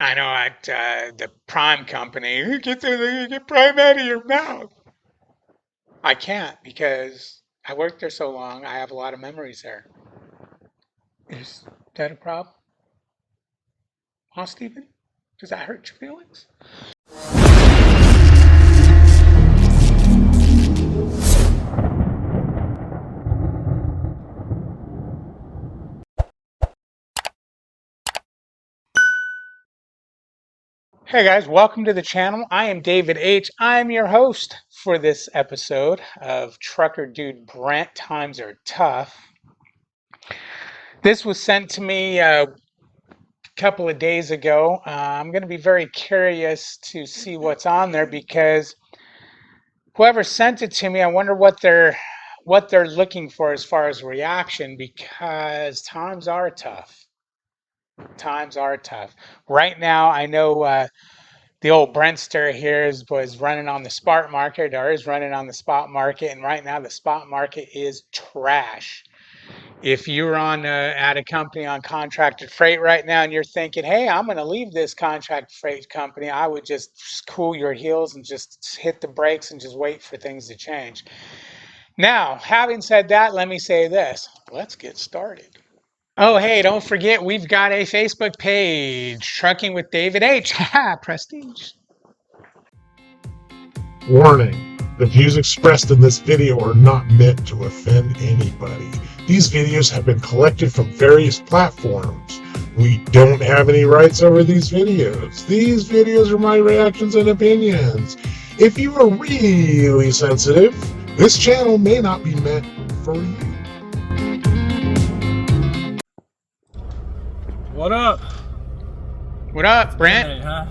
I know at the Prime company, get Prime out of your mouth. I can't because I worked there so long. I have a lot of memories there. Is that a problem? Huh, Stephen? Does that hurt your feelings? Hey guys, welcome to the channel. I am David H. I'm your host for this episode of Trucker Dude Brent Times Are Tough. This was sent to me a couple of days ago. I'm going to be very curious to see what's on there because whoever sent it to me, I wonder what they're looking for as far as reaction, because times are tough. Times are tough. Right now, I know the old Brentster here was running on the spot market, or is running on the spot market, and right now the spot market is trash. If you're on at a company on contracted freight right now and you're thinking, hey, I'm going to leave this contract freight company, I would just cool your heels and just hit the brakes and just wait for things to change. Now, having said that, let me say this. Let's get started. Oh, hey, don't forget, we've got a Facebook page, Trucking with David H. Prestige. Warning: the views expressed in this video are not meant to offend anybody. These videos have been collected from various platforms. We don't have any rights over these videos. These videos are my reactions and opinions. If you are really sensitive, this channel may not be meant for you. What up? What up, Brent? Hey, huh?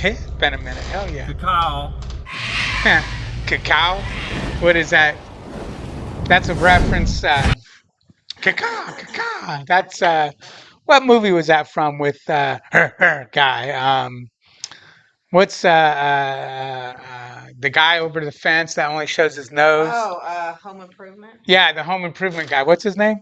It's been a minute. Hell yeah. Cacao. Cacao? What is that? That's a reference. Cacao. That's what movie was that from with her guy? What's the guy over the fence that only shows his nose? Oh, Home Improvement? Yeah, the Home Improvement guy. What's his name?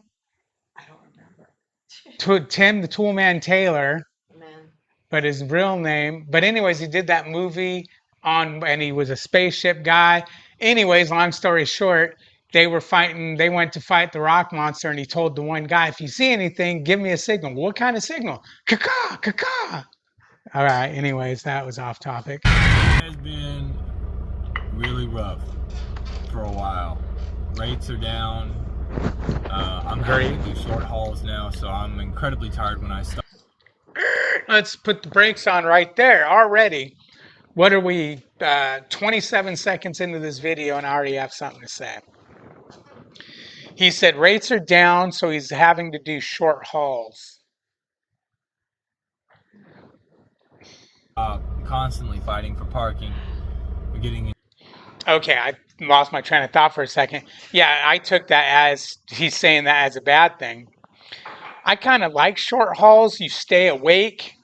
I don't remember. Tim the Toolman Taylor. Man. But his real name. But anyways, he did that movie and he was a spaceship guy. Anyways, long story short, they went to fight the rock monster, and he told the one guy, if you see anything, give me a signal. What kind of signal? Caca, caca. All right, anyways, that was off topic. It has been really rough for a while. Rates are down. I'm having to do short hauls now, so I'm incredibly tired when I stop. Let's put the brakes on right there already. What are we, 27 seconds into this video, and I already have something to say. He said rates are down, so he's having to do short hauls. Constantly fighting for parking. We're getting. Okay, I lost my train of thought for a second. Yeah, I took that as he's saying that as a bad thing. I kind of like short hauls. You stay awake.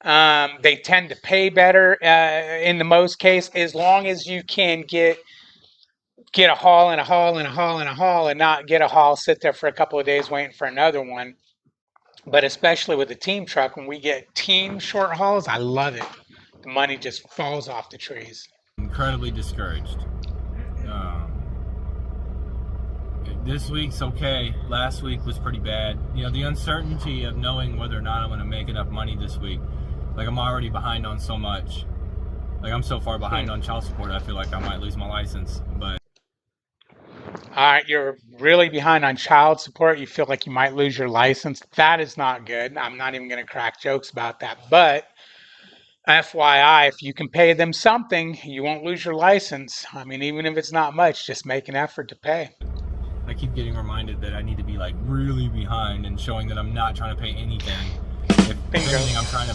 They tend to pay better in the most case, as long as you can get a haul and a haul and a haul and a haul, and not get a haul, sit there for a couple of days waiting for another one. But especially with the team truck, when we get team short hauls, I love it. The money just falls off the trees. Incredibly discouraged. This week's okay. Last week was pretty bad. You know, the uncertainty of knowing whether or not I'm going to make enough money this week. Like, I'm already behind on so much. Like, I'm so far behind on child support, I feel like I might lose my license. But all right, you're really behind on child support. You feel like you might lose your license. That is not good. I'm not even going to crack jokes about that. But FYI, if you can pay them something, you won't lose your license. I mean, even if it's not much, just make an effort to pay. I keep getting reminded that I need to be like really behind and showing that I'm not trying to pay anything. If anything, I'm trying to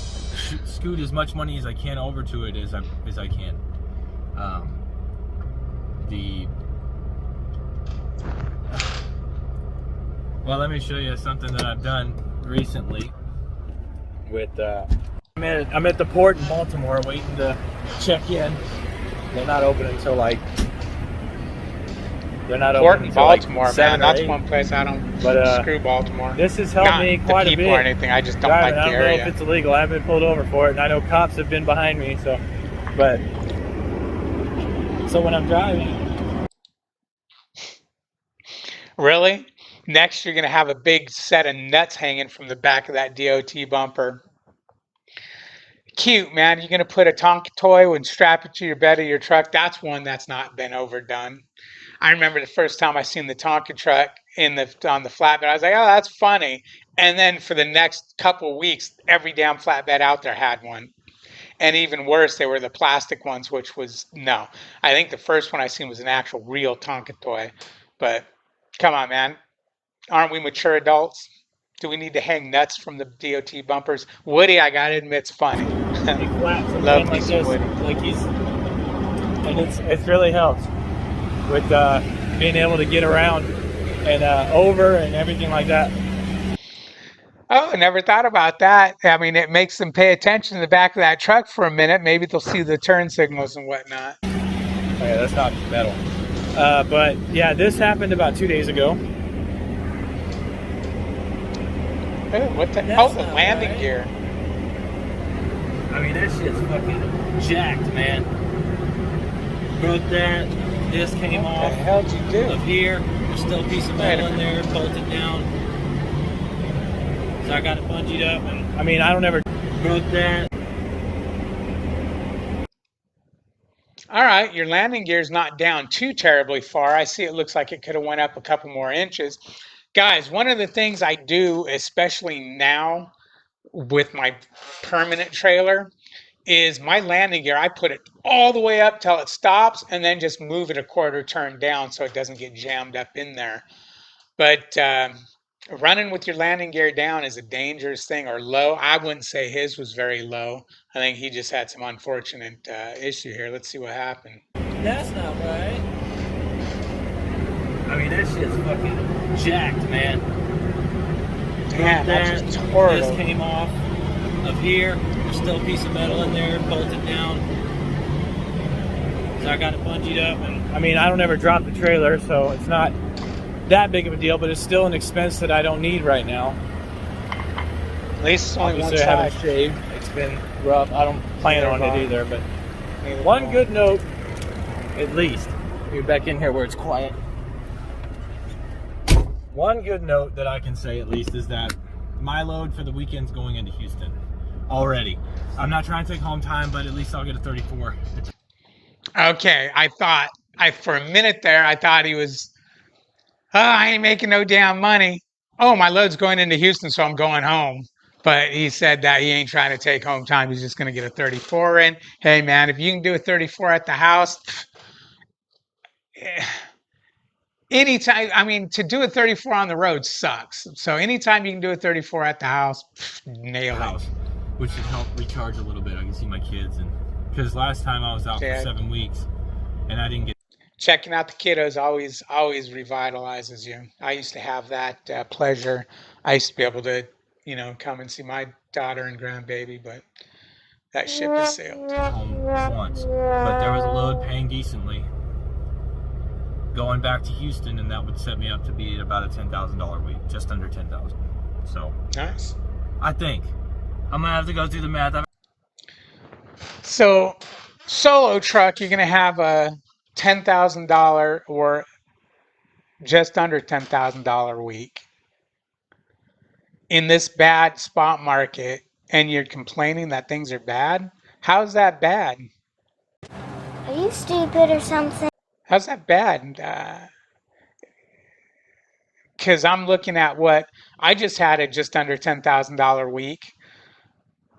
scoot as much money as I can over to it as I can. Well, let me show you something that I've done recently. With I'm at the port in Baltimore waiting to check in. They're not open until like They're not open Important until like Baltimore, 7 man. or That's 8. one place I don't But screw Baltimore. this has helped Not me the quite a people or bit anything. I just don't driving. like I the don't know if area. it's illegal. I haven't been pulled over for it, and I know cops have been behind me. So when I'm driving. Really? Next, you're going to have a big set of nuts hanging from the back of that DOT bumper. Cute, man. You're going to put a Tonka toy and strap it to your bed of your truck. That's one that's not been overdone. I remember the first time I seen the Tonka truck on the flatbed. I was like, oh, that's funny. And then for the next couple weeks, every damn flatbed out there had one. And even worse, they were the plastic ones, which was no. I think the first one I seen was an actual real Tonka toy. But come on, man. Aren't we mature adults? Do we need to hang nuts from the DOT bumpers? Woody, I gotta admit, it's funny. He flaps them Love in me like some this, Woody. like he's, and it's really helped with being able to get around and over and everything like that. Oh, I never thought about that. I mean, it makes them pay attention to the back of that truck for a minute. Maybe they'll see the turn signals and whatnot. Okay, that's not metal. But yeah, this happened about 2 days ago. Oh, what the? That's Oh, the not landing right. gear. I mean, that shit's fucking jacked, man. Broke that. This came What the off hell did you do? of here. There's still a piece of Wait a metal in there, bolted down. So I got it bungeed up, and I mean, I don't ever broke that. All right, your landing gear's not down too terribly far. I see it looks like it could have went up a couple more inches. Guys, one of the things I do, especially now with my permanent trailer, is my landing gear. I put it all the way up till it stops and then just move it a quarter turn down so it doesn't get jammed up in there. But running with your landing gear down is a dangerous thing, or low. I wouldn't say his was very low. I think he just had some unfortunate issue here. Let's see what happened. That's not right. I mean, that shit's fucking jacked, man. Damn, that just This tore it open. came off of here. There's still a piece of metal in there, bolted down. So I got it bungeed up, and I mean, I don't ever drop the trailer, so it's not that big of a deal, but it's still an expense that I don't need right now. At least it's only one Obviously, I side. haven't shaved. It's been rough. I don't plan Neither on have I. it either, but Neither one have I. good note, at least. Get back in here where it's quiet. One good note that I can say at least is that my load for the weekend's going into Houston already. I'm not trying to take home time, but at least I'll get a 34. Okay, for a minute there, I thought he was, oh, I ain't making no damn money. Oh, my load's going into Houston, so I'm going home. But he said that he ain't trying to take home time. He's just going to get a 34 in. Hey, man, if you can do a 34 at the house, anytime, I mean, to do a 34 on the road sucks. So anytime you can do a 34 at the house, nail it. House, which should help recharge a little bit. I can see my kids, and because last time I was out Yeah. for 7 weeks and I didn't get. Checking out the kiddos always revitalizes you. I used to have that pleasure. I used to be able to, come and see my daughter and grandbaby, but that ship has sailed. Home once, but there was a load paying decently going back to Houston, and that would set me up to be at about a $10,000 week, just under 10,000. So Nice. I think I'm gonna have to go through the math. So, solo truck, you're going to have a $10,000 or just under $10,000 week in this bad spot market, and you're complaining that things are bad. How's that bad? Are you stupid or something? How's that bad? Because I'm looking at what I just had a just under $10,000 week.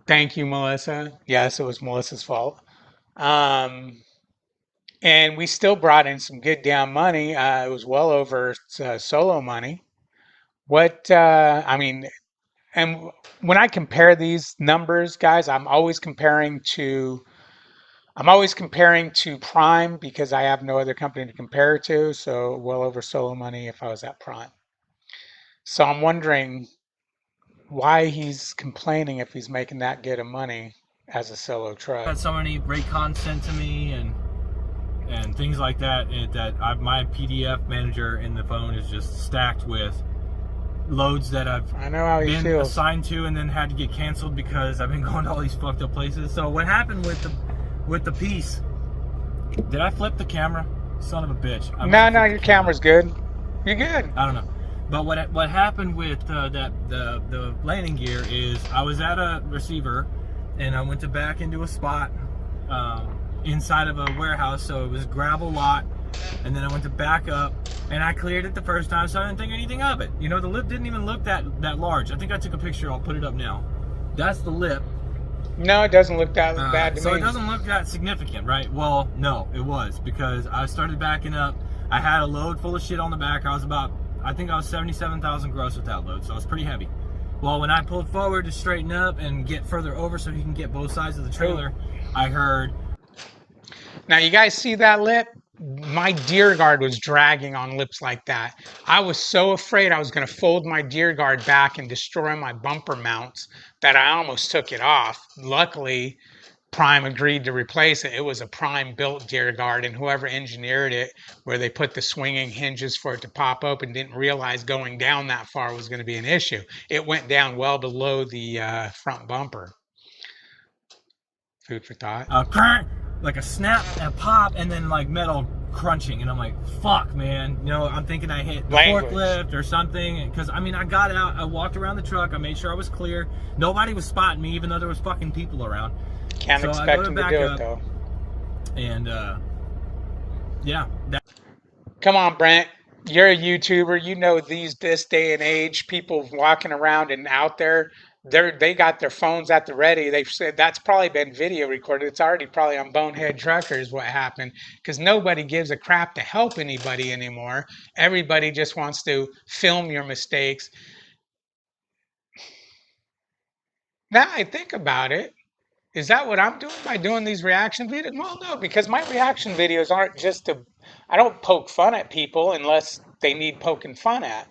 Thank you, Melissa. Yes, it was Melissa's fault. Um, and we still brought in some good damn money. It was well over solo money. I mean, and when I compare these numbers, guys, I'm always comparing to Prime because I have no other company to compare to. So well over solo money if I was at Prime. So I'm wondering why he's complaining if he's making that good of money as a solo truck. Had so many rate cons sent to me, and and things like that. My PDF manager in the phone is just stacked with loads that I've I know how he been feels. assigned to and then had to get canceled because I've been going to all these fucked up places. So what happened with the piece? Did I flip the camera? Son of a bitch. No, your camera's good. You're good. I don't know. But what happened with the landing gear is I was at a receiver and I went to back into a spot inside of a warehouse, so it was a gravel lot, and then I went to back up and I cleared it the first time, so I didn't think anything of it. You know, the lip didn't even look that large. I think I took a picture. I'll put it up now. That's the lip. No, it doesn't look that bad to me. So it doesn't look that significant, right? Well, no, it was, because I started backing up. I had a load full of shit on the back. I think I was 77,000 gross with that load, so it was pretty heavy. Well, when I pulled forward to straighten up and get further over so he can get both sides of the trailer, I heard... Now, you guys see that lip? My deer guard was dragging on lips like that. I was so afraid I was going to fold my deer guard back and destroy my bumper mounts that I almost took it off. Luckily, Prime agreed to replace it. It was a Prime built deer guard, and whoever engineered it, where they put the swinging hinges for it to pop open, didn't realize going down that far was going to be an issue. It went down well below the front bumper. Food for thought. Like a snap and a pop, and then like metal crunching, and I'm like, fuck, man. You know, I'm thinking I hit the forklift or something, because I mean, I got out, I walked around the truck, I made sure I was clear. Nobody was spotting me, even though there was fucking people around. Can't expect them to do it though. And yeah. Come on, Brent. You're a YouTuber. You know this day and age, people walking around and out there, they got their phones at the ready. They've said that's probably been video recorded. It's already probably on Bonehead Truckers what happened, because nobody gives a crap to help anybody anymore. Everybody just wants to film your mistakes. Now I think about it, is that what I'm doing by doing these reaction videos? Well, no, because my reaction videos aren't just to, I don't poke fun at people unless they need poking fun at.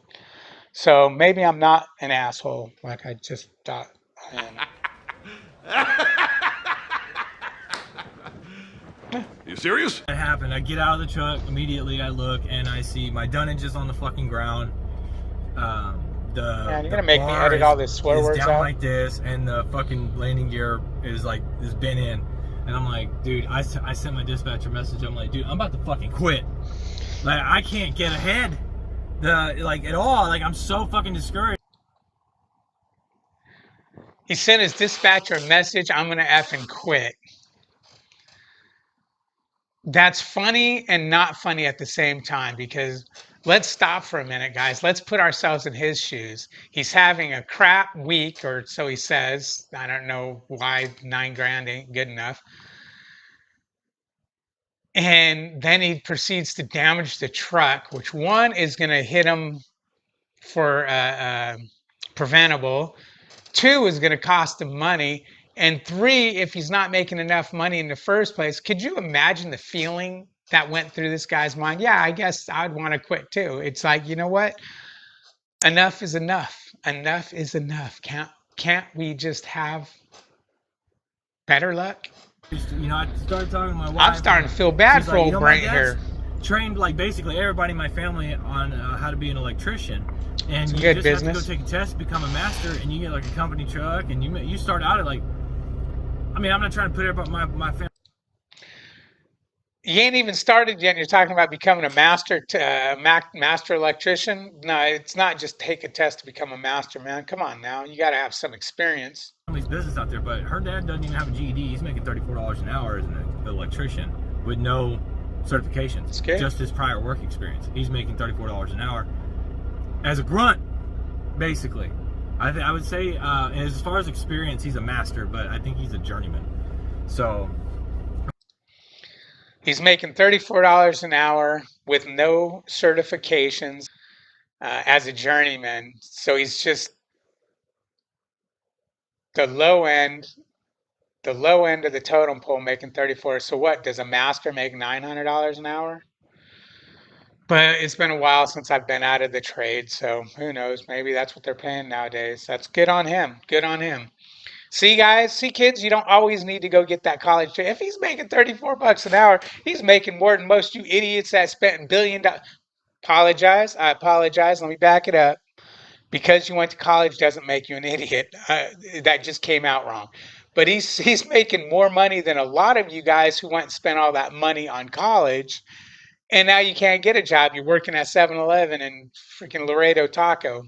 So maybe I'm not an asshole like I just thought I am. You serious? That happened. I get out of the truck immediately. I look and I see my dunnage is on the fucking ground. Man, you're gonna make me edit all this swear words down out like this, and the fucking landing gear is bent in, and I'm like, dude, I sent my dispatcher message. I'm like, dude, I'm about to fucking quit. Like, I can't get ahead, at all. Like, I'm so fucking discouraged. He sent his dispatcher a message, I'm gonna effing quit. That's funny and not funny at the same time, because let's stop for a minute, guys. Let's put ourselves in his shoes. He's having a crap week, or so he says. I don't know why $9,000 ain't good enough. And then he proceeds to damage the truck, which one is going to hit him for preventable. 2 is going to cost him money. And 3, if he's not making enough money in the first place, could you imagine the feeling that went through this guy's mind? Yeah, I guess I'd want to quit too. It's like, you know what? Enough is enough. Enough is enough. Can't we just have better luck? You know, I started talking to my wife. I'm starting to feel bad for old Brent here. Trained like basically everybody in my family on how to be an electrician, and you good just business. have to go take a test, become a master, and you get like a company truck, and you start out at like, I mean, I'm not trying to put it about my family. You ain't even started yet, and you're talking about becoming a master master electrician. No, it's not just take a test to become a master, man. Come on now, you got to have some experience. Family's business out there, but her dad doesn't even have a GED. He's making $34 an hour as an electrician with no certifications, just his prior work experience. He's making $34 an hour as a grunt, basically. I would say, as far as experience, he's a master, but I think he's a journeyman. So he's making $34 an hour with no certifications as a journeyman. So he's just the low end of the totem pole, making 34. So what, does a master make $900 an hour? But it's been a while since I've been out of the trade, so who knows? Maybe that's what they're paying nowadays. That's good on him. Good on him. See, guys, see, kids, you don't always need to go get that college degree. If he's making $34 an hour, he's making more than most you idiots that spent $1 billion. Apologize. I apologize. Let me back it up. Because you went to college doesn't make you an idiot. That just came out wrong. But he's making more money than a lot of you guys who went and spent all that money on college, and now you can't get a job. You're working at 7-Eleven and freaking Laredo Taco.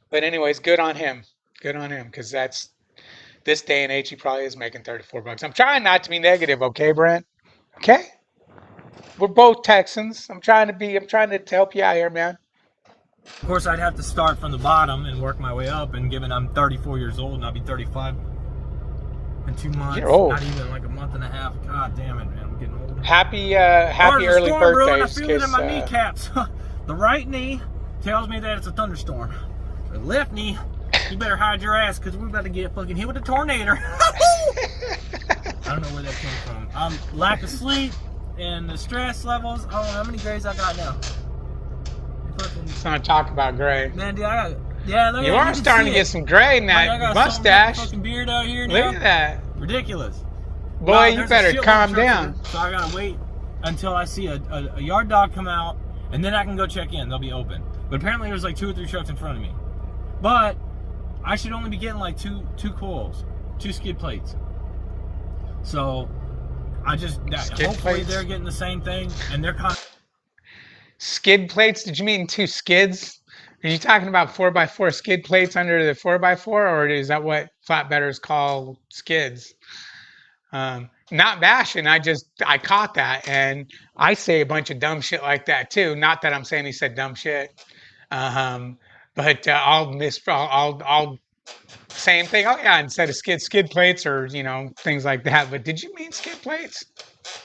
But anyways, good on him. Good on him, because that's this day and age he probably is making $34. I'm trying not to be negative, okay, Brent? Okay? We're both Texans. I'm trying to help you out here, man. Of course, I'd have to start from the bottom and work my way up, and given I'm 34 years old and I'll be 35 in 2 months. You're old. Not even like a month and a half. God damn it, man. I'm getting old. Happy early storm, birthdays. Bro, and I feel it in my kneecaps. The right knee tells me that it's a thunderstorm. The left knee, you better hide your ass because we're about to get fucking hit with a tornado. I don't know where that came from. Lack of sleep and the stress levels. I don't know how many grades I got now. Let's not talk about gray. Man, dude, look you are starting to get some gray in that mustache. Fucking beard out here now. Look at that. Ridiculous. Boy, you better calm down. So I gotta wait until I see a yard dog come out, and then I can go check in. They'll be open. But apparently there's like 2 or 3 trucks in front of me. But I should only be getting like two coils, 2 skid plates. So hopefully they're getting the same thing, and they're kind of skid plates? Did you mean 2 skids? Are you talking about 4x4 skid plates under the 4x4, or is that what flatbedders call skids? Not bashing. I caught that, and I say a bunch of dumb shit like that too. Not that I'm saying he said dumb shit, but I'll same thing. Oh yeah, instead of skid plates or things like that. But did you mean skid plates?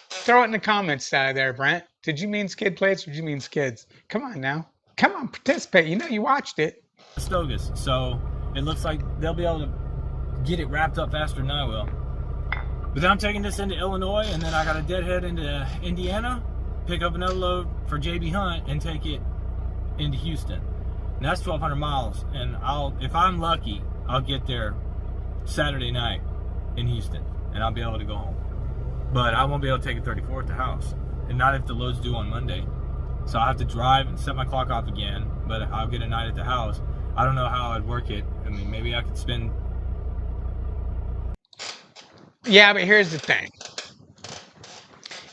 Throw it in the comments there, Brent. Did you mean skid plates or did you mean skids? Come on now. Come on, participate. You watched it. Stogus. So it looks like they'll be able to get it wrapped up faster than I will. But then I'm taking this into Illinois, and then I got a deadhead into Indiana, pick up another load for JB Hunt, and take it into Houston. And that's 1,200 miles. And if I'm lucky, I'll get there Saturday night in Houston, and I'll be able to go home. But I won't be able to take a 34 at the house, and not if the load's due on Monday. So I'll have to drive and set my clock off again, but I'll get a night at the house. I don't know how I'd work it. I mean, maybe I could spend... Yeah, but here's the thing.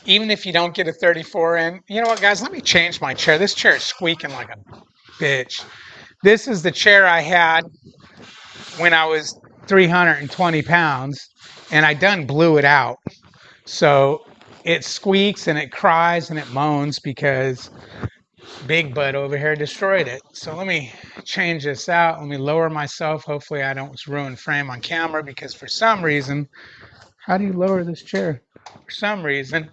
Even if you don't get a 34 in, you know what, guys? Let me change my chair. This chair is squeaking like a bitch. This is the chair I had when I was 320 pounds, and I done blew it out. So it squeaks and it cries and it moans because Big Bud over here destroyed it. So let me change this out. Let me lower myself. Hopefully I don't ruin frame on camera, because for some reason, how do you lower this chair? For some reason,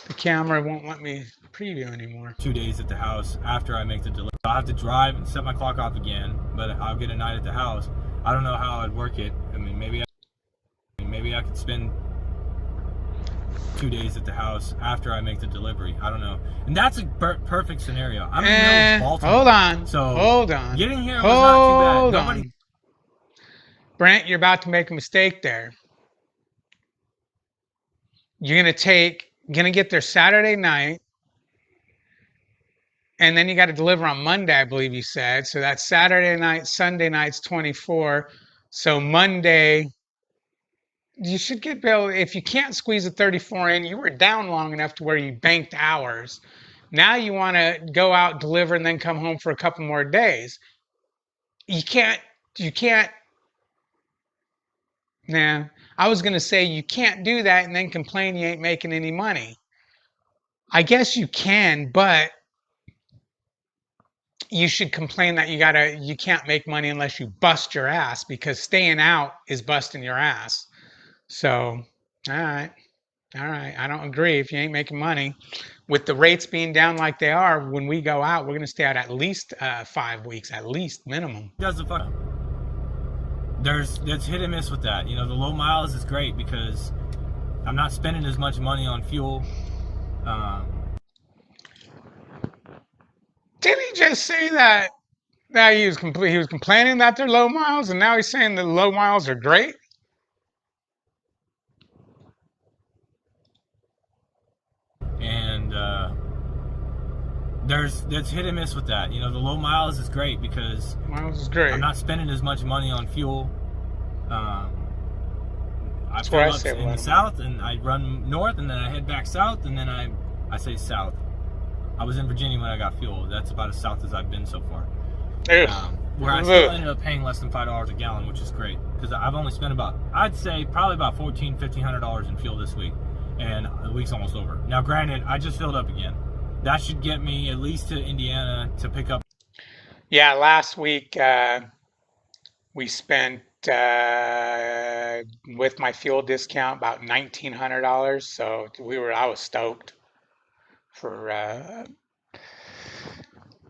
the camera won't let me preview anymore. 2 days at the house after I make the delivery. I'll have to drive and set my clock off again, but I'll get a night at the house. I don't know how I'd work it. I mean, maybe I could spend 2 days at the house after I make the delivery. I don't know. And that's a perfect scenario. I'm in the middle of Baltimore. Hold on. Getting here was not too bad. Hold on. Brent, you're about to make a mistake there. You're gonna get there Saturday night, and then you got to deliver on Monday, I believe you said. So that's Saturday night, Sunday night's 24. So Monday, you should get billed. If you can't squeeze a 34 in, you were down long enough to where you banked hours. Now you want to go out, deliver, and then come home for a couple more days. You can't. Nah, I was going to say you can't do that and then complain you ain't making any money. I guess you can, but you should complain that you can't make money unless you bust your ass, because staying out is busting your ass. So, all right. I don't agree if you ain't making money. With the rates being down like they are, when we go out, we're going to stay out at least 5 weeks, at least minimum. That's hit and miss with that. The low miles is great because I'm not spending as much money on fuel. Didn't he just say that Now he was complaining that they're low miles, and now he's saying the low miles are great. And there's hit and miss with that. You know, the low miles is great because Miles is great. I'm not spending as much money on fuel. I That's fill where I up save a in lot the of south, and I run north, and then I head back south, and then I say south. I was in Virginia when I got fuel. That's about as south as I've been so far. Where I still ended up paying less than $5 a gallon, which is great because I've only spent about, I'd say probably about $1,500 in fuel this week, and the week's almost over. Now, granted, I just filled up again. That should get me at least to Indiana to pick up. Yeah, last week we spent with my fuel discount about $1,900. So I was stoked for.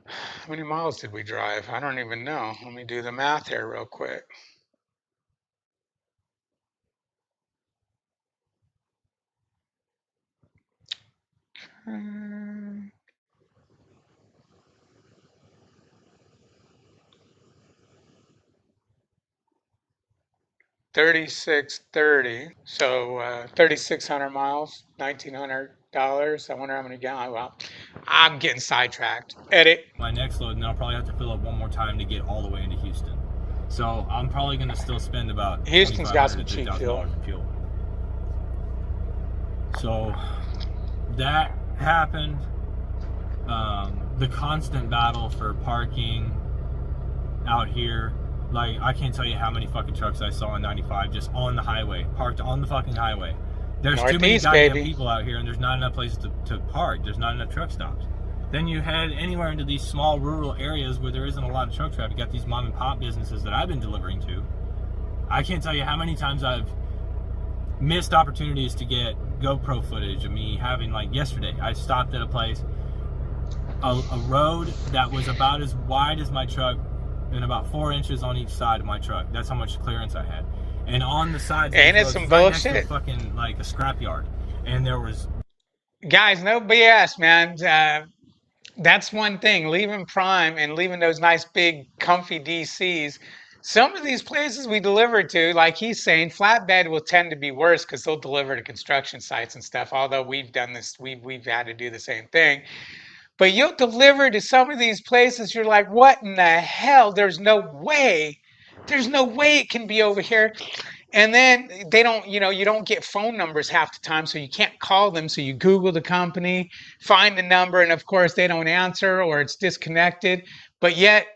How many miles did we drive? I don't even know. Let me do the math here real quick. Um, 3630. So 3,600 miles, $1,900. I wonder how many gallons. Well, I'm getting sidetracked. Edit. My next load, and then I'll probably have to fill up one more time to get all the way into Houston. So I'm probably going to still spend about Houston's got some $2,500 to cheap fuel. $3,000 in fuel. So that happened. The constant battle for parking out here, like I can't tell you how many fucking trucks I saw on 95 just on the highway, parked on the fucking highway. There's too many Northeast, goddamn baby. people out here, and there's not enough places to park. There's not enough truck stops. Then you head anywhere into these small rural areas where there isn't a lot of truck traffic. You got these mom and pop businesses that I've been delivering to. I can't tell you how many times I've missed opportunities to get GoPro footage of me having, like yesterday, I stopped at a place, a road that was about as wide as my truck and about 4 inches on each side of my truck. That's how much clearance I had. And on the sides of Ain't the it road, some it's right next to bullshit? a fucking like a scrapyard. And there was Guys, no BS, man. That's one thing. Leaving Prime and leaving those nice big comfy DCs. Some of these places we deliver to, like he's saying, flatbed will tend to be worse because they'll deliver to construction sites and stuff. Although we've done this, we've had to do the same thing. But you'll deliver to some of these places, you're like, what in the hell? There's no way. There's no way it can be over here. And then they don't, you don't get phone numbers half the time, so you can't call them. So you Google the company, find the number, and of course they don't answer or it's disconnected. But yet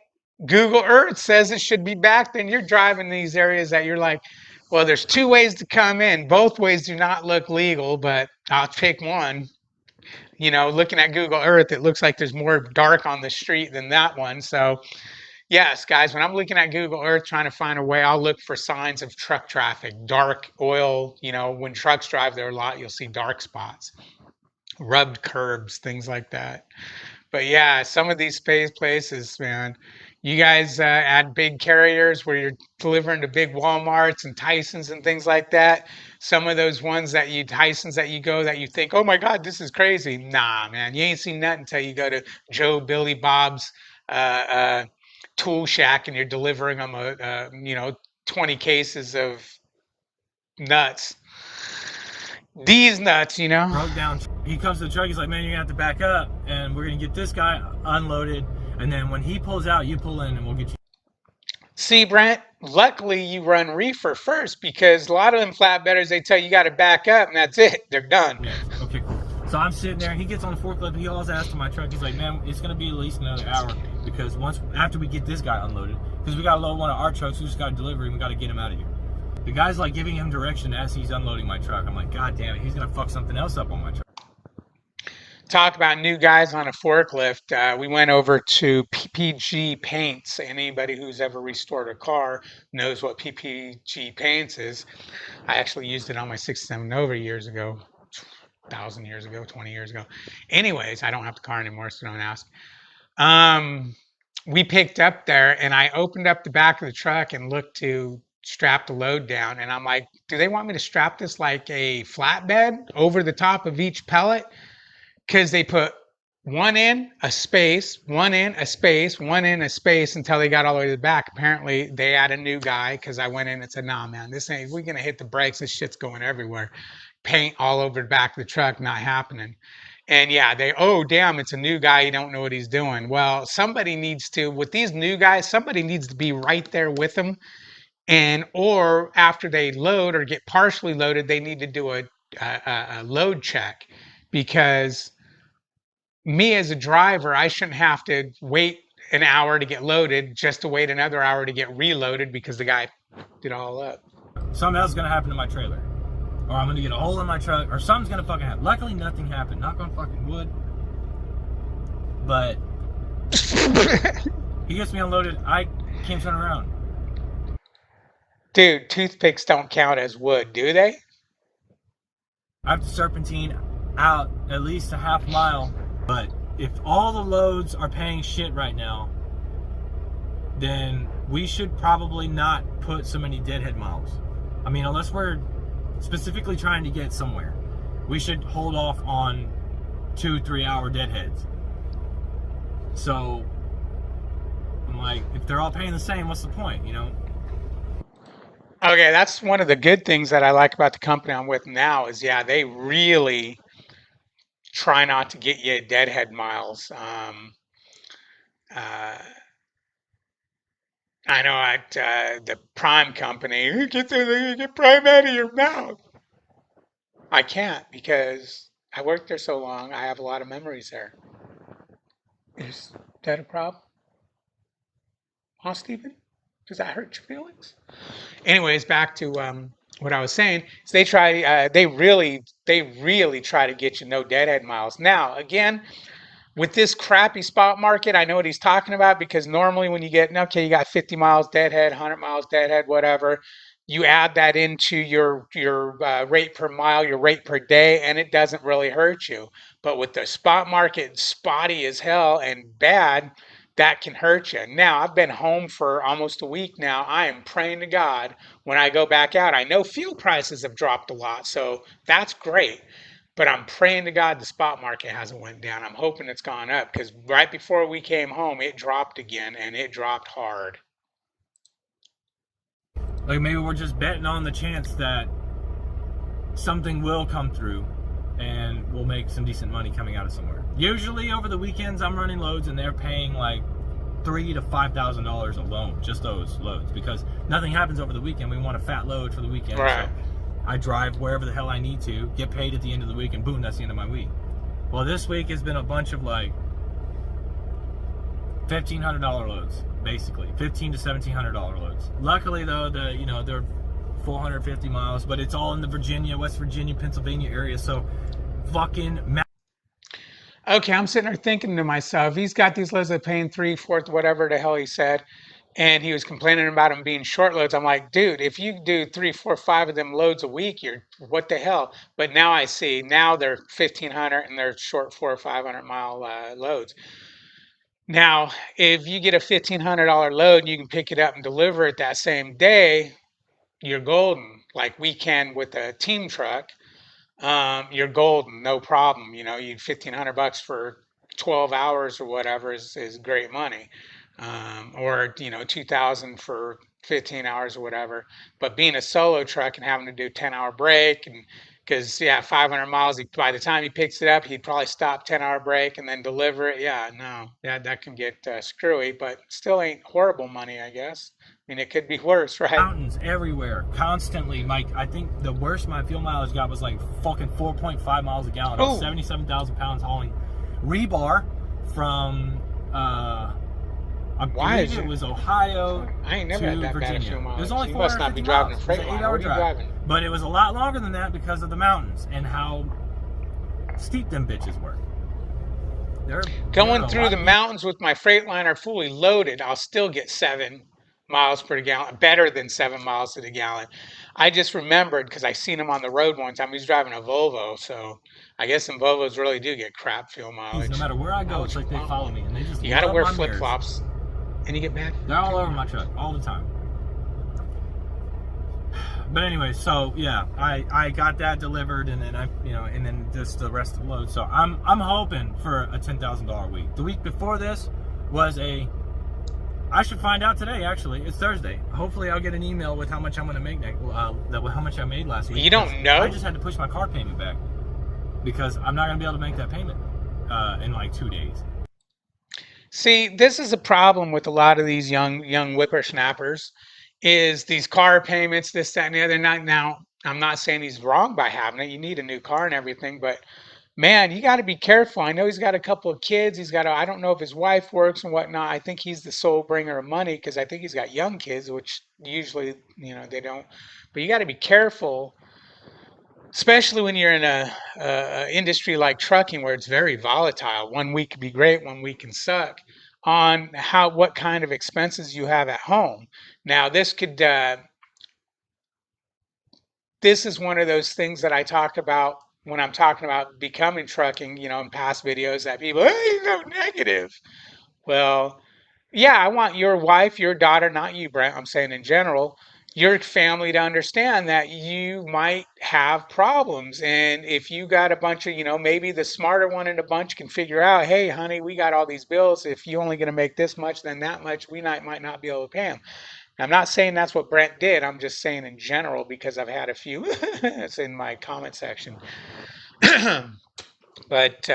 Google Earth says it should be back. Then you're driving these areas that you're like, well, there's two ways to come in. Both ways do not look legal, but I'll pick one. Looking at Google Earth, it looks like there's more dark on the street than that one. So yes, guys, when I'm looking at Google Earth trying to find a way, I'll look for signs of truck traffic, dark oil. When trucks drive there a lot, you'll see dark spots, rubbed curbs, things like that. But yeah, some of these space places, man, you guys add big carriers where you're delivering to big Walmarts and Tysons and things like that. Some of those ones Tysons that you go that you think, oh my God, this is crazy. Nah, man, you ain't seen nothing until you go to Joe, Billy, Bob's uh, uh, tool shack and you're delivering them 20 cases of nuts. These nuts. broke down. He comes to the truck, he's like, man, you're gonna have to back up and we're gonna get this guy unloaded, and then when he pulls out, you pull in and we'll get you. See, Brent, luckily you run reefer first because a lot of them flatbedders, they tell you got to back up and that's it. They're done. Yeah, okay, cool. So I'm sitting there, he gets on the forklift, he hauls ass to my truck. He's like, man, it's gonna be at least another hour because after we get this guy unloaded, because we gotta load one of our trucks, we just gotta deliver him, we gotta get him out of here. The guy's like giving him direction as he's unloading my truck. I'm like, God damn it, he's gonna fuck something else up on my truck. Talk about new guys on a forklift. We went over to PPG Paints. Anybody who's ever restored a car knows what PPG Paints is. I actually used it on my 67 Nova years ago, 1,000 years ago, 20 years ago. Anyways, I don't have the car anymore, so don't ask. We picked up there, and I opened up the back of the truck and looked to strap the load down. And I'm like, do they want me to strap this like a flatbed over the top of each pellet? Because they put one in, a space, one in, a space, one in, a space until they got all the way to the back. Apparently, they had a new guy because I went in and said, nah, man, this ain't, we're going to hit the brakes. This shit's going everywhere. Paint all over the back of the truck, not happening. And yeah, oh, damn, it's a new guy. You don't know what he's doing. Well, somebody needs to, with these new guys, somebody needs to be right there with them. And, or after they load or get partially loaded, they need to do a load check, because me as a driver, I shouldn't have to wait an hour to get loaded just to wait another hour to get reloaded because the guy did all up. Something else is gonna happen to my trailer, or I'm gonna get a hole in my truck, or something's gonna fucking happen. Luckily, nothing happened. Knock on fucking wood. But he gets me unloaded. I can't turn around. Dude, toothpicks don't count as wood, do they? I have to serpentine out at least a half mile. But if all the loads are paying shit right now, then we should probably not put so many deadhead miles. I mean, unless we're specifically trying to get somewhere, we should hold off on 2-3 hour deadheads. So I'm like, if they're all paying the same, what's the point, you know? Okay, that's one of the good things that I like about the company I'm with now is, yeah, they really try not to get you deadhead miles. I know at the Prime company, get Prime out of your mouth. I can't because I worked there so long. I have a lot of memories there. Is that a problem? Huh, Stephen? Does that hurt your feelings? Anyways, back to what I was saying. Is they really try to get you no deadhead miles. Now, again, with this crappy spot market, I know what he's talking about, because normally when you get, okay, you got 50 miles deadhead, 100 miles deadhead, whatever, you add that into your rate per mile, your rate per day, and it doesn't really hurt you. But with the spot market spotty as hell and bad, that can hurt you. Now, I've been home for almost a week now. I am praying to God when I go back out. I know fuel prices have dropped a lot, so that's great. But I'm praying to God the spot market hasn't went down. I'm hoping it's gone up, because right before we came home, it dropped again, and it dropped hard. Like, maybe we're just betting on the chance that something will come through and we'll make some decent money coming out of somewhere. Usually over the weekends I'm running loads and they're paying like $3,000 to $5,000 alone, just those loads, because nothing happens over the weekend. We want a fat load for the weekend. Right. So I drive wherever the hell I need to, get paid at the end of the week, and boom, that's the end of my week. Well, this week has been a bunch of like $1,500 loads, basically $1,500 to $1,700 loads. Luckily though, they're 450 miles, but it's all in the West Virginia, Pennsylvania area, so fucking Okay, I'm sitting there thinking to myself, he's got these loads that are paying 3/4, whatever the hell he said, and he was complaining about them being short loads. I'm like, dude, if you do 3, 4, 5 of them loads a week, you're what the hell? But now I see, now they're 1,500 and they're short 400 or 500 mile loads. Now, if you get a $1,500 load and you can pick it up and deliver it that same day, you're golden, like we can with a team truck. You're golden, no problem. You know, you $1,500 for 12 hours or whatever is great money. Or 2,000 for 15 hours or whatever. But being a solo truck and having to do 10-hour break, and because 500 miles, by the time he picks it up, he'd probably stop 10-hour break and then deliver it. Yeah, no, that can get screwy, but still ain't horrible money, I guess. I mean, it could be worse, right? Mountains everywhere, constantly. Mike, I think the worst my fuel mileage got was like fucking 4.5 miles a gallon. I was 77,000 pounds hauling rebar from I believe it was Ohio I ain't never to had that Virginia. bad a fuel mileage. It was only You must not be 450 driving a miles. freight It was an line. 8-hour What are you drive. driving? But it was a lot longer than that because of the mountains and how steep them bitches were. Going through the mountains with my Freightliner fully loaded, I'll still get 7 miles per gallon, better than 7 miles to the gallon. I just remembered because I seen him on the road one time. He was driving a Volvo, so I guess some Volvos really do get crap fuel mileage. No matter where I go, it's like they follow me and they just. You gotta wear flip flops, and you get bad. They're all over my truck all the time. But anyway, so yeah, I got that delivered, and then and then just the rest of the load. So I'm hoping for a $10,000 week. The week before this was I should find out today. Actually, it's Thursday. Hopefully, I'll get an email with how much I'm going to make next. How much I made last week. You don't know? I just had to push my car payment back because I'm not going to be able to make that payment in like 2 days. See, this is a problem with a lot of these young whippersnappers, is these car payments, this, that, and the other. Now, I'm not saying he's wrong by having it. You need a new car and everything, but man, you got to be careful. I know he's got a couple of kids. I don't know if his wife works and whatnot. I think he's the sole bringer of money because I think he's got young kids, which usually, they don't. But you got to be careful, especially when you're in a industry like trucking where it's very volatile. 1 week can be great, 1 week can suck, on what kind of expenses you have at home. Now, this is one of those things that I talk about when I'm talking about becoming trucking, in past videos, that people, hey, no, negative. Well, yeah, I want your wife, your daughter, not you, Brent, I'm saying in general, your family to understand that you might have problems. And if you got a bunch of, maybe the smarter one in the bunch can figure out, hey, honey, we got all these bills. If you're only going to make this much, then that much, we might not be able to pay them. I'm not saying that's what Brent did. I'm just saying in general because I've had a few. It's in my comment section. But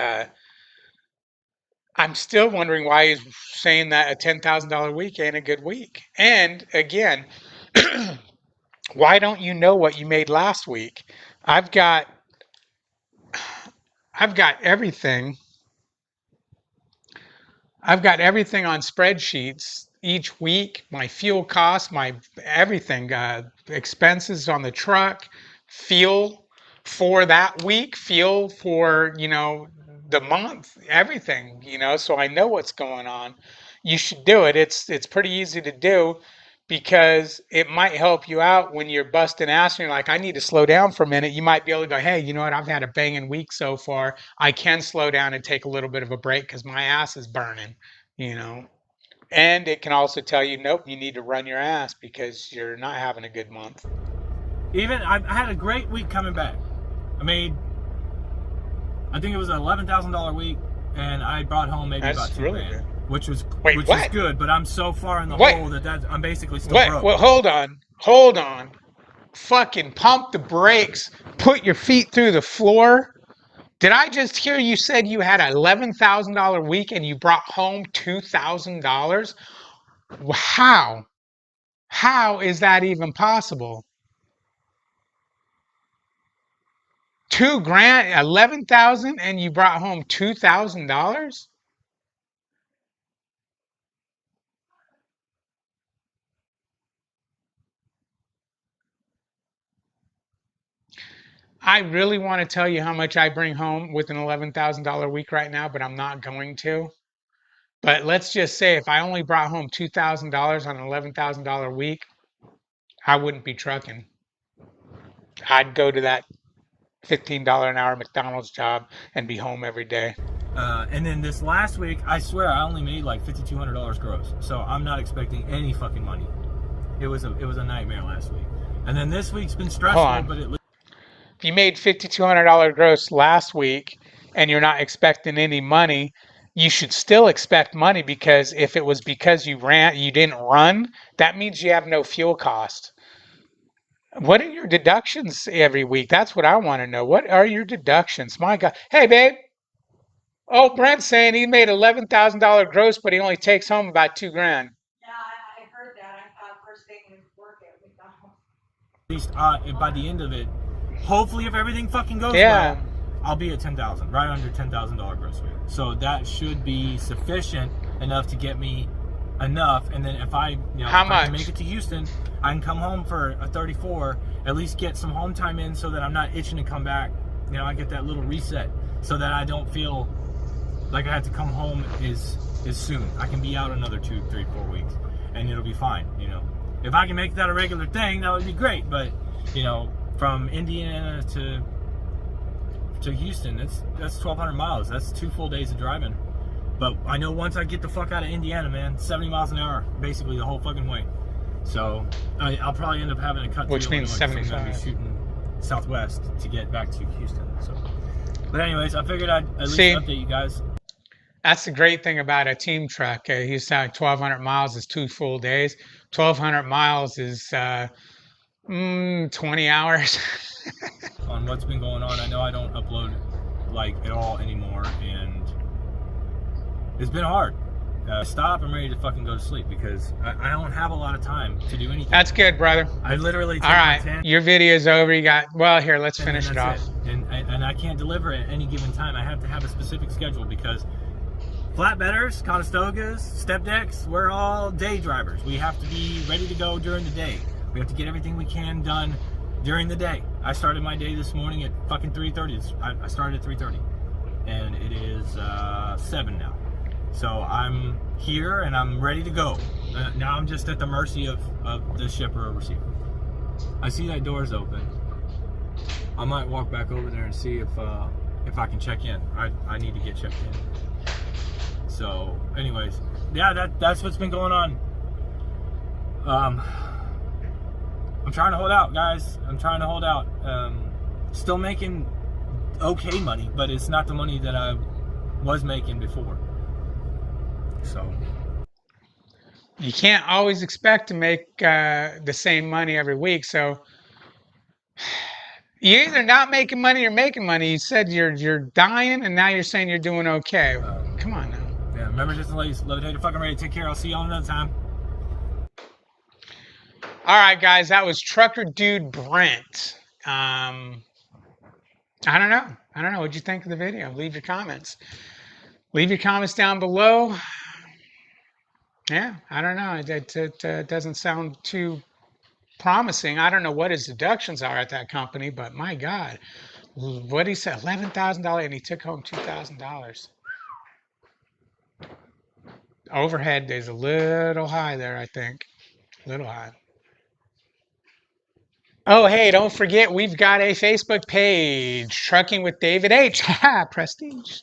I'm still wondering why he's saying that a $10,000 week ain't a good week. And again, why don't you know what you made last week? I've got everything. I've got everything on spreadsheets each week, my fuel costs, my everything, expenses on the truck, fuel for that week, fuel for, the month, everything, so I know what's going on. You should do it. It's pretty easy to do because it might help you out when you're busting ass and you're like, I need to slow down for a minute. You might be able to go, hey, you know what? I've had a banging week so far. I can slow down and take a little bit of a break because my ass is burning, And it can also tell you, nope, you need to run your ass because you're not having a good month. Even I had a great week coming back. I think it was an $11,000 week, and I brought home maybe about $2,000, really good. Which was good. But I'm so far in the hole that I'm basically still broke. Well, hold on. Fucking pump the brakes. Put your feet through the floor. Did I just hear you said you had an $11,000 week and you brought home $2,000? How? How is that even possible? $2,000, 11,000, and you brought home $2,000? I really want to tell you how much I bring home with an $11,000 week right now, but I'm not going to. But let's just say if I only brought home $2,000 on an $11,000 week, I wouldn't be trucking. I'd go to that $15 an hour McDonald's job and be home every day. And then this last week, I swear I only made like $5,200 gross. So I'm not expecting any fucking money. It was a nightmare last week. And then this week's been stressful, but if you made $5,200 gross last week and you're not expecting any money, you should still expect money, because if it was because you didn't run, that means you have no fuel cost. What are your deductions every week? That's what I want to know. What are your deductions? My God. Hey, babe. Oh, Brent's saying he made $11,000 gross, but he only takes home about $2,000. Yeah, I heard that. I thought first thing would work at McDonald's. At least by the end of it, hopefully if everything fucking goes well, I'll be at $10,000, right under $10,000 gross week. So that should be sufficient enough to get me enough. And then if I can make it to Houston, I can come home for a 34, at least get some home time in so that I'm not itching to come back. I get that little reset so that I don't feel like I have to come home is soon. I can be out another 2, 3, 4 weeks and it'll be fine. If I can make that a regular thing, that would be great. But from Indiana to Houston, that's 1,200 miles. That's 2 full days of driving. But I know once I get the fuck out of Indiana, man, 70 miles an hour basically the whole fucking way. So I'll probably end up having to cut Which through means Illinois, 'cause I'm 75. going to be shooting southwest to get back to Houston. So, but anyways, I figured I'd at least See, update you guys. That's the great thing about a team truck. He's saying 1,200 miles is 2 full days. 1,200 miles is 20 hours. On what's been going on. I know I don't upload like at all anymore, and it's been hard. Stop, I'm ready to fucking go to sleep because I don't have a lot of time to do anything. That's good, brother. I literally take All right, my 10, your video's over. You got, well, here, let's and then finish it that's off. it. And I can't deliver at any given time. I have to have a specific schedule because flatbedders, Conestogas, step decks, we're all day drivers. We have to be ready to go during the day. We have to get everything we can done during the day. I started my day this morning at fucking 3:30. I started at 3:30, and it is 7 now. So I'm here and I'm ready to go. Now I'm just at the mercy of the shipper or receiver. I see that door's open. I might walk back over there and see if I can check in. I need to get checked in. So, anyways, yeah, that's what's been going on. I'm trying to hold out, guys. I'm trying to hold out. Still making okay money, but it's not the money that I was making before. So You can't always expect to make the same money every week. So you're either not making money or making money. You said you're dying, and now you're saying you're doing okay. Come on now. yeah, remember, just the ladies, love it, hate it, fucking ready. Take care. I'll see y'all another time. All right, guys, that was Trucker Dude Brent. I don't know. What'd you think of the video? Leave your comments. Leave your comments down below. Yeah, I don't know. It doesn't sound too promising. I don't know what his deductions are at that company, but my God, what he said, $11,000, and he took home $2,000. Overhead is a little high there, I think. A little high. Oh, hey, don't forget, we've got a Facebook page, Trucking with David H. Prestige.